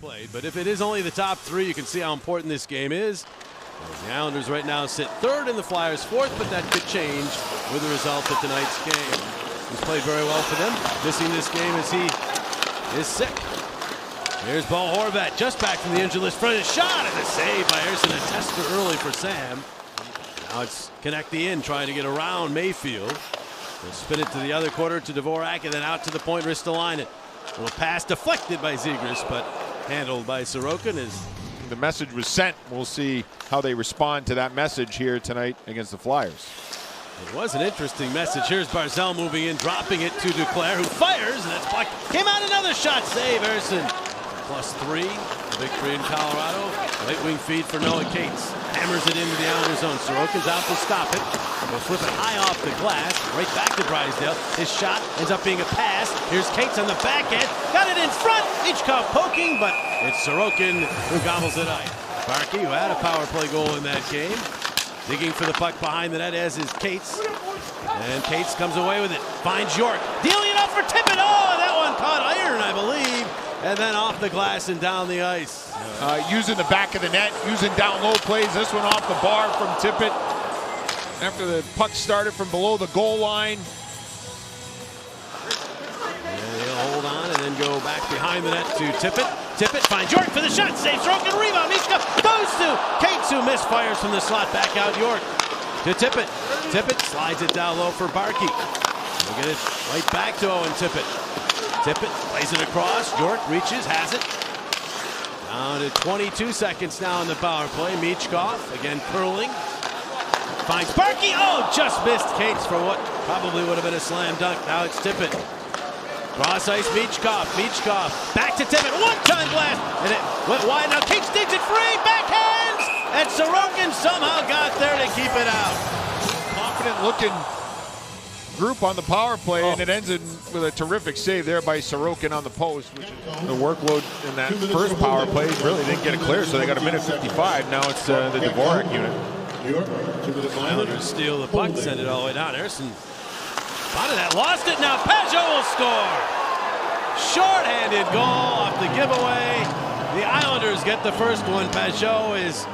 played, but if it is only the top three, you can see how important this game is. The Islanders right now sit third and the Flyers fourth, but that could change with the result of tonight's game. He's played very well for them. Missing this game as he is sick. Here's Bo Horvat, just back from the injury list. Front of shot and a save by Ersson. A tester early for Sam. Now it's connect the in, trying to get around Mayfield. They'll spin it to the other quarter to Dvorak, and then out to the point, Ristolainen. A little pass deflected by Zegras, but handled by Sorokin. The message was sent. We'll see how they respond to that message here tonight against the Flyers. It was an interesting message. Here's Barzal moving in, dropping it to Duclair, who fires, and that's blocked. Came out another shot, save Ersson. +3, victory in Colorado. Right wing feed for Noah Cates. Hammers it into the Islanders zone. Sorokin's out to stop it. He'll flip it high off the glass, right back to Drysdale. His shot ends up being a pass. Here's Cates on the back end. Got it in front. Michkov poking, but it's Sorokin who gobbles it up. Barkey, who had a power play goal in that game, digging for the puck behind the net, as is Cates. And Cates comes away with it. Finds York. Dealing it up for Tippett. Oh, that one caught iron, I believe. And then off the glass and down the ice. Using the back of the net, using down low plays. This one off the bar from Tippett. After the puck started from below the goal line. And he'll hold on and then go back behind the net to Tippett. Tippett finds York for the shot. Save Sorokin. Rebound. Michkov goes to Cates, who misfires from the slot. Back out York to Tippett. Tippett slides it down low for Barkey. We'll get it right back to Owen Tippett. Tippett plays it across. York reaches, has it. Down to 22 seconds now in the power play. Michkov again curling. Finds Barkey. Oh, just missed Cates for what probably would have been a slam dunk. Now it's Tippett. Cross ice, Michkov. Michkov back to Tippett. One-time blast. And it went wide. Now Cates digs it free. Backhands. And Sorokin somehow got there to keep it out. Confident looking group on the power play, and it ends with a terrific save there by Sorokin on the post. Which the workload in that first power play really didn't get it clear, so they got a minute 55. Now it's the Dvorak unit. Islanders steal the puck, send it all the way down. Ersson spotted that, lost it. Now Pageau will score. Short-handed goal off the giveaway. The Islanders get the first one. Pageau is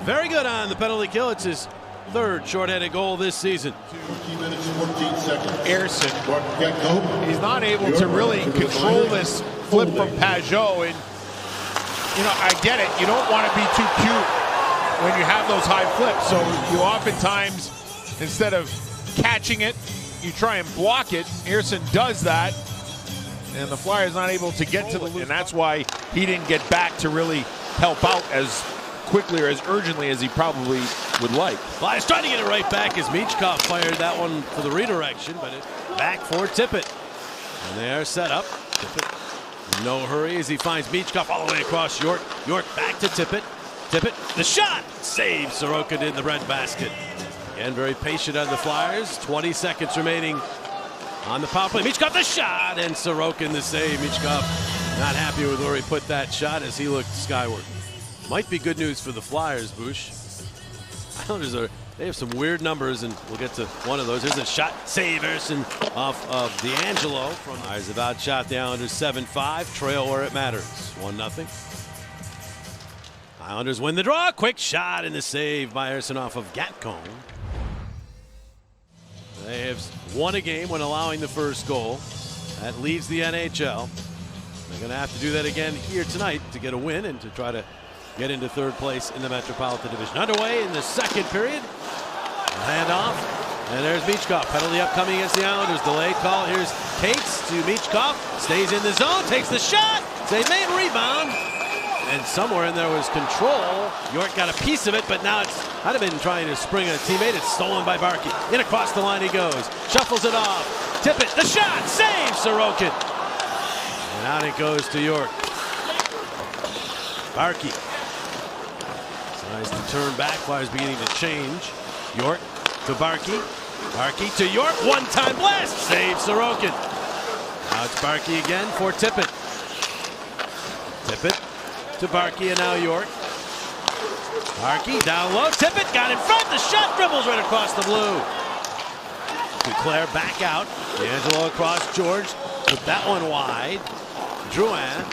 very good on the penalty kill. It's his third short-handed goal this season. Ersson, he's not able to really control this flip from Pageau, and you know, I get it. You don't want to be too cute when you have those high flips, so you oftentimes, instead of catching it, you try and block it. Ersson does that, and the Flyers not able to get to the loop, and that's why he didn't get back to really help out as quickly or as urgently as he probably would like. Flyers trying to get it right back as Michkov fired that one for the redirection, but it's back for Tippett. And they are set up. Tippett in no hurry as he finds Michkov all the way across York. York back to Tippett. Tippett, the shot! Save Sorokin in the red basket. Again, very patient on the Flyers. 20 seconds remaining on the power play. Michkov, the shot! And Sorokin the save. Michkov not happy with where he put that shot as he looked skyward. Might be good news for the Flyers, Bush. Islanders they have some weird numbers, and we'll get to one of those. There's a shot, save Ersson off of D'Angelo. Flyers have outshot the Islanders 7-5, trail where it matters, 1-0. Islanders win the draw, quick shot and the save by Ersson off of Gatcomb. They have won a game when allowing the first goal. That leads the NHL. They're going to have to do that again here tonight to get a win and to try to get into third place in the Metropolitan Division. Underway in the second period. Handoff. And there's Michkov. Penalty upcoming against the Islanders. Delayed call. Here's Cates to Michkov. Stays in the zone. Takes the shot. They made rebound. And somewhere in there was control. York got a piece of it, but now it's might have been trying to spring a teammate. It's stolen by Barkey. In across the line he goes. Shuffles it off. Tippett. The shot. Save Sorokin. And out it goes to York. Barkey. Tries to turn back. Flyers beginning to change. York to Barkey. Barkey to York. One-time blast. Save Sorokin. Now it's Barkey again for Tippett. Tippett to Barkey, and now York. Barkey down low. Tippett got in front. The shot dribbles right across the blue. Duclair back out. D'Angelo across George. Put that one wide. Drouin.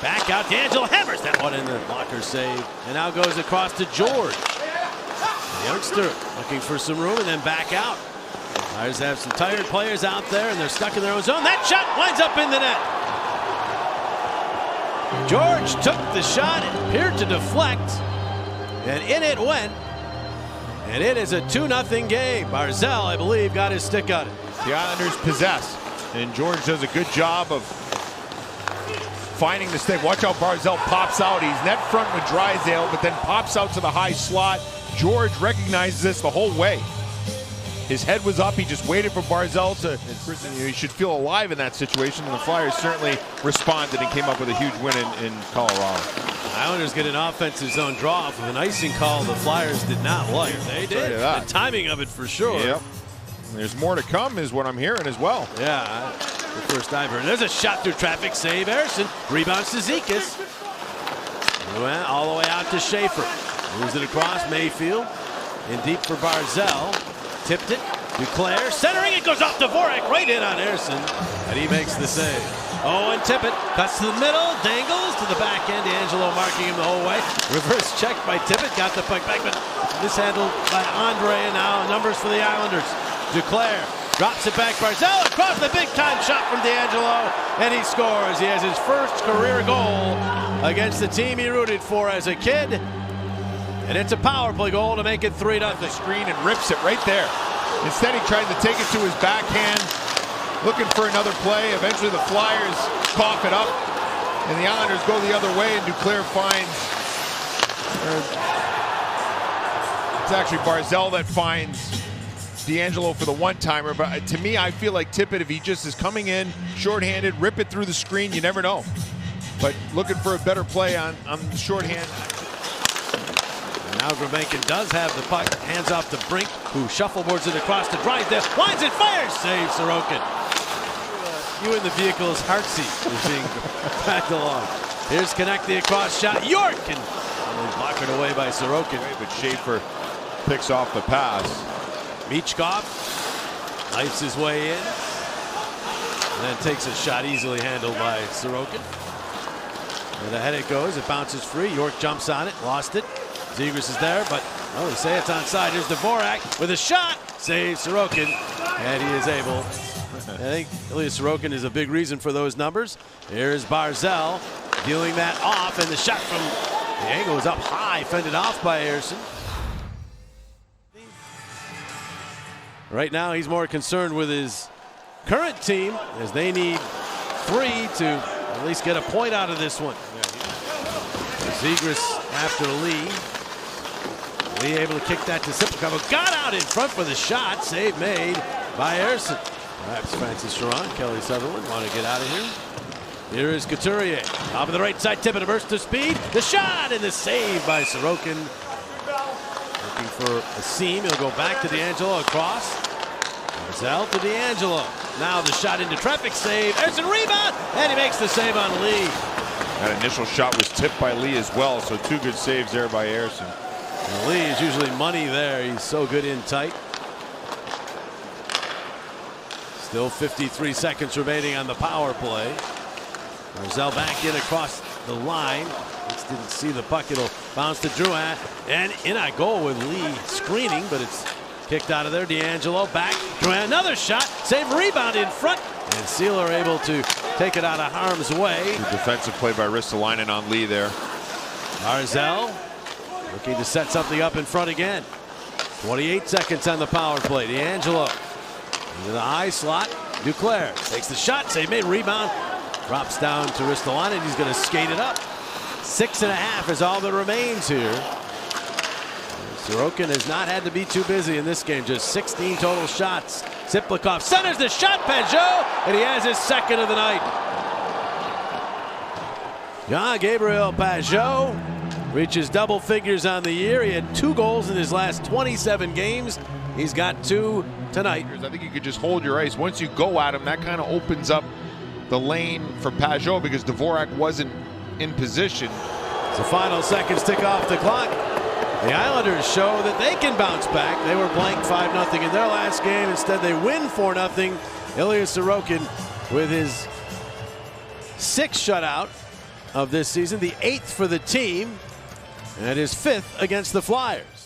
Back out, D'Angelo hammers that one in the blocker save. And now goes across to George. The youngster looking for some room and then back out. Flyers have some tired players out there and they're stuck in their own zone. That shot winds up in the net. George took the shot, it appeared to deflect, and in it went. And it is a 2-0 game. Barzal, I believe, got his stick on it. The Islanders possess, and George does a good job of finding the stick. Watch how Barzal pops out. He's net front with Drysdale, but then pops out to the high slot. George recognizes this the whole way. His head was up. He just waited for Barzal to. He should feel alive in that situation, and the Flyers certainly responded and came up with a huge win in Colorado. Islanders get an offensive zone draw off of an icing call the Flyers did not like. They did. The timing of it for sure. Yep. There's more to come is what I'm hearing as well. Yeah, the first I've heard. There's a shot through traffic, save Ersson. Rebounds to Zekas. All the way out to Schaefer. Moves it across Mayfield. In deep for Barzal. Tipped it. Duclair centering it, goes off Dvorak, right in on Ersson, and he makes the save. Oh, and Tippett cuts to the middle, dangles to the back end. D'Angelo marking him the whole way. Reverse check by Tippett, got the puck back, but mishandled by Andre, and now numbers for the Islanders. Duclair drops it back. Barzal across the big-time shot from D'Angelo, and he scores. He has his first career goal against the team he rooted for as a kid, and it's a power play goal to make it 3-0. Screen and rips it right there. Instead, he tried to take it to his backhand, looking for another play. Eventually, the Flyers cough it up, and the Islanders go the other way, and Duclair finds. It's actually Barzal that finds D'Angelo for the one-timer, but to me, I feel like Tippett, if he just is coming in shorthanded, rip it through the screen, you never know. But looking for a better play on the shorthand. Now Grabенkin does have the puck, hands off to Brink, who shuffleboards it across to Drysdale, winds it, fires, saves Sorokin. You in the vehicle's heart seat is being dragged along. Here's Konecny across shot, York, and blocked away by Sorokin. But Schaefer picks off the pass. Michkov knifes his way in, and then takes a shot easily handled by Sorokin. And ahead it goes, it bounces free, York jumps on it, lost it. Zegras is there, but they say it's onside. Here's Dvorak with a shot, saves Sorokin, and he is able. I think Ilya Sorokin is a big reason for those numbers. Here's Barzal dealing that off, and the shot from the angle is up high, fended off by Ersson. Right now, he's more concerned with his current team, as they need 3 to at least get a point out of this one. Zegras after Lee. Lee able to kick that to Siplikov, got out in front for the shot. Save made by Ersson. Perhaps Francis Sharon, Kelly Sutherland want to get out of here. Here is Couturier. Top of the right side, Tippett, a burst of speed. The shot and the save by Sorokin. Looking for a seam. He'll go back to D'Angelo across. Barzal to D'Angelo. Now the shot into traffic, save. Ersson rebound, and he makes the save on Lee. That initial shot was tipped by Lee as well, so 2 good saves there by Ersson. Well, Lee is usually money there. He's so good in tight. Still 53 seconds remaining on the power play. Barzal back in across the line. Just didn't see the puck. It'll bounce to Drouin, and in a goal with Lee screening, but it's kicked out of there. D'Angelo back. Drouin, another shot. Save, rebound in front. And Sealer able to take it out of harm's way. Good defensive play by Ristolainen on Lee there. Barzal looking to set something up in front again. 28 seconds on the power play. D'Angelo into the high slot. Duclair takes the shot. Save made. Rebound. Drops down to Ristolainen. He's going to skate it up. 6.5 is all that remains here. Sorokin has not had to be too busy in this game. Just 16 total shots. Siplikov centers the shot. Pageau, and he has his second of the night. Jean-Gabriel Pageau reaches double figures on the year. He had 2 goals in his last 27 games. He's got 2 tonight. I think you could just hold your ice. Once you go at him, that kind of opens up the lane for Pageau because Dvorak wasn't in position. So final seconds tick off the clock. The Islanders show that they can bounce back. They were blanked 5-0 in their last game. Instead, they win 4-0. Ilya Sorokin with his 6th shutout. of this season, the 8th for the team, and his 5th against the Flyers.